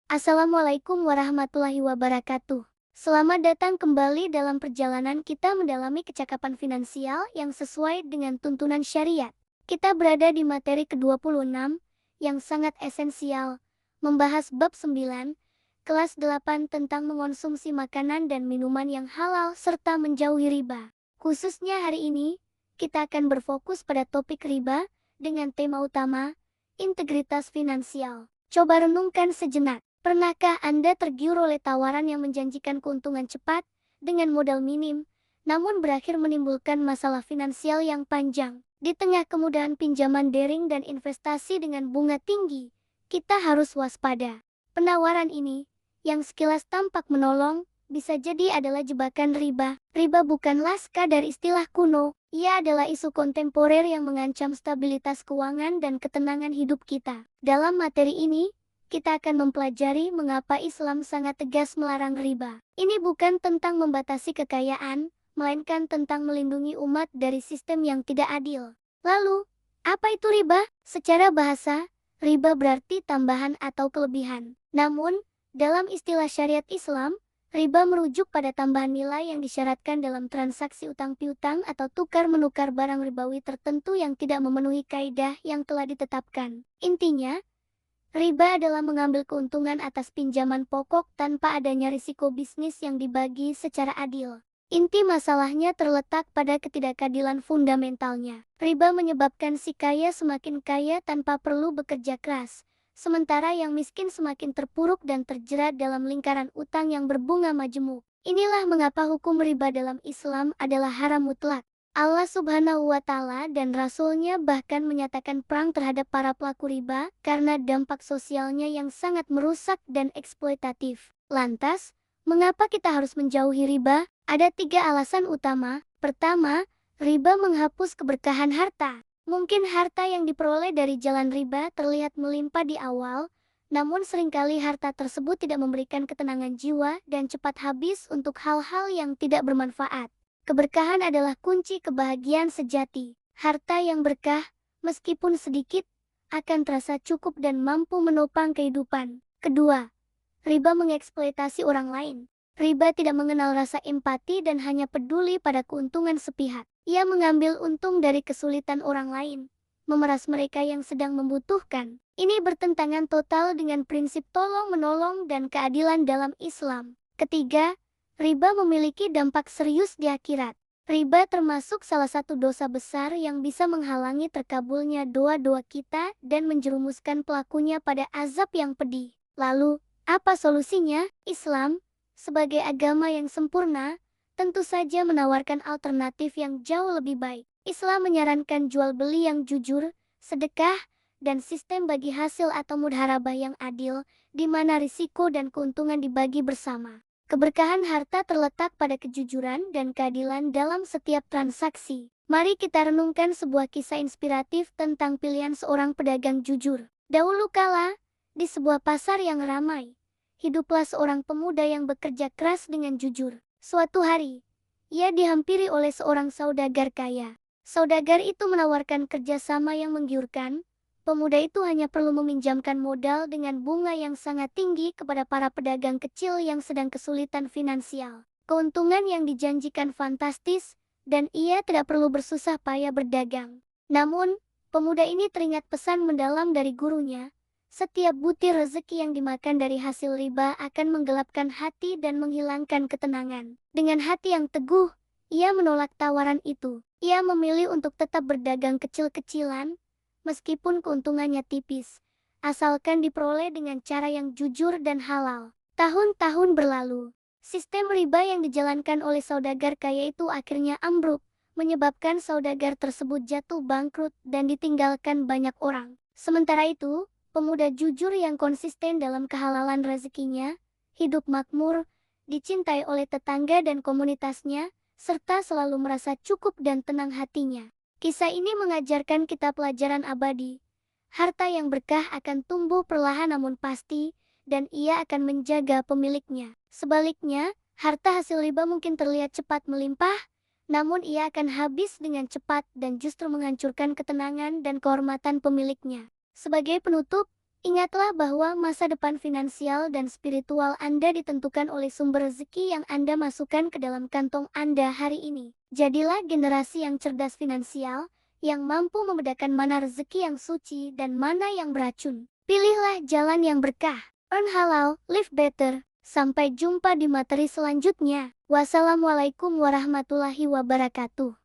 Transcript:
Assalamualaikum warahmatullahi wabarakatuh. Selamat datang kembali dalam perjalanan kita mendalami kecakapan finansial yang sesuai dengan tuntunan syariat. Kita berada di materi ke-26 yang sangat esensial, membahas bab 9, kelas 8 tentang mengonsumsi makanan dan minuman yang halal serta menjauhi riba. Khususnya hari ini, kita akan berfokus pada topik riba dengan tema utama, integritas finansial. Coba renungkan sejenak. Pernahkah Anda tergiur oleh tawaran yang menjanjikan keuntungan cepat dengan modal minim, namun berakhir menimbulkan masalah finansial yang panjang? Di tengah kemudahan pinjaman daring dan investasi dengan bunga tinggi, kita harus waspada. Penawaran ini, yang sekilas tampak menolong, bisa jadi adalah jebakan riba. Riba bukanlah sekadar istilah kuno, ia adalah isu kontemporer yang mengancam stabilitas keuangan dan ketenangan hidup kita. Dalam materi ini, kita akan mempelajari mengapa Islam sangat tegas melarang riba. Ini bukan tentang membatasi kekayaan, melainkan tentang melindungi umat dari sistem yang tidak adil. Lalu, apa itu riba? Secara bahasa, riba berarti tambahan atau kelebihan. Namun, dalam istilah syariat Islam, riba merujuk pada tambahan nilai yang disyaratkan dalam transaksi utang piutang atau tukar-menukar barang ribawi tertentu yang tidak memenuhi kaidah yang telah ditetapkan. Intinya, riba adalah mengambil keuntungan atas pinjaman pokok tanpa adanya risiko bisnis yang dibagi secara adil. Inti masalahnya terletak pada ketidakadilan fundamentalnya. Riba menyebabkan si kaya semakin kaya tanpa perlu bekerja keras, sementara yang miskin semakin terpuruk dan terjerat dalam lingkaran utang yang berbunga majemuk. Inilah mengapa hukum riba dalam Islam adalah haram mutlak. Allah Subhanahu wa Ta'ala dan Rasul-Nya bahkan menyatakan perang terhadap para pelaku riba karena dampak sosialnya yang sangat merusak dan eksploitatif. Lantas, mengapa kita harus menjauhi riba? Ada 3 alasan utama. Pertama, riba menghapus keberkahan harta. Mungkin harta yang diperoleh dari jalan riba terlihat melimpah di awal, namun seringkali harta tersebut tidak memberikan ketenangan jiwa dan cepat habis untuk hal-hal yang tidak bermanfaat. Keberkahan adalah kunci kebahagiaan sejati. Harta yang berkah, meskipun sedikit, akan terasa cukup dan mampu menopang kehidupan. Kedua, riba mengeksploitasi orang lain. Riba tidak mengenal rasa empati dan hanya peduli pada keuntungan sepihak. Ia mengambil untung dari kesulitan orang lain, memeras mereka yang sedang membutuhkan. Ini bertentangan total dengan prinsip tolong-menolong dan keadilan dalam Islam. Ketiga, riba memiliki dampak serius di akhirat. Riba termasuk salah satu dosa besar yang bisa menghalangi terkabulnya doa-doa kita dan menjerumuskan pelakunya pada azab yang pedih. Lalu, apa solusinya? Islam, sebagai agama yang sempurna, tentu saja menawarkan alternatif yang jauh lebih baik. Islam menyarankan jual beli yang jujur, sedekah, dan sistem bagi hasil atau mudharabah yang adil, di mana risiko dan keuntungan dibagi bersama. Keberkahan harta terletak pada kejujuran dan keadilan dalam setiap transaksi. Mari kita renungkan sebuah kisah inspiratif tentang pilihan seorang pedagang jujur. Dahulu kala, di sebuah pasar yang ramai, hiduplah seorang pemuda yang bekerja keras dengan jujur. Suatu hari, ia dihampiri oleh seorang saudagar kaya. Saudagar itu menawarkan kerjasama yang menggiurkan. Pemuda itu hanya perlu meminjamkan modal dengan bunga yang sangat tinggi kepada para pedagang kecil yang sedang kesulitan finansial. Keuntungan yang dijanjikan fantastis, dan ia tidak perlu bersusah payah berdagang. Namun, pemuda ini teringat pesan mendalam dari gurunya. Setiap butir rezeki yang dimakan dari hasil riba akan menggelapkan hati dan menghilangkan ketenangan. Dengan hati yang teguh, ia menolak tawaran itu. Ia memilih untuk tetap berdagang kecil-kecilan, meskipun keuntungannya tipis, asalkan diperoleh dengan cara yang jujur dan halal. Tahun-tahun berlalu, sistem riba yang dijalankan oleh saudagar kaya itu akhirnya ambruk, menyebabkan saudagar tersebut jatuh bangkrut dan ditinggalkan banyak orang. Sementara itu, pemuda jujur yang konsisten dalam kehalalan rezekinya, hidup makmur, dicintai oleh tetangga dan komunitasnya, serta selalu merasa cukup dan tenang hatinya. Kisah ini mengajarkan kita pelajaran abadi. Harta yang berkah akan tumbuh perlahan namun pasti, dan ia akan menjaga pemiliknya. Sebaliknya, harta hasil riba mungkin terlihat cepat melimpah, namun ia akan habis dengan cepat dan justru menghancurkan ketenangan dan kehormatan pemiliknya. Sebagai penutup, Ingatlah bahwa masa depan finansial dan spiritual Anda ditentukan oleh sumber rezeki yang Anda masukkan ke dalam kantong Anda hari ini. Jadilah generasi yang cerdas finansial, yang mampu membedakan mana rezeki yang suci dan mana yang beracun. Pilihlah jalan yang berkah. Earn halal, live better. Sampai jumpa di materi selanjutnya. Wassalamualaikum warahmatullahi wabarakatuh.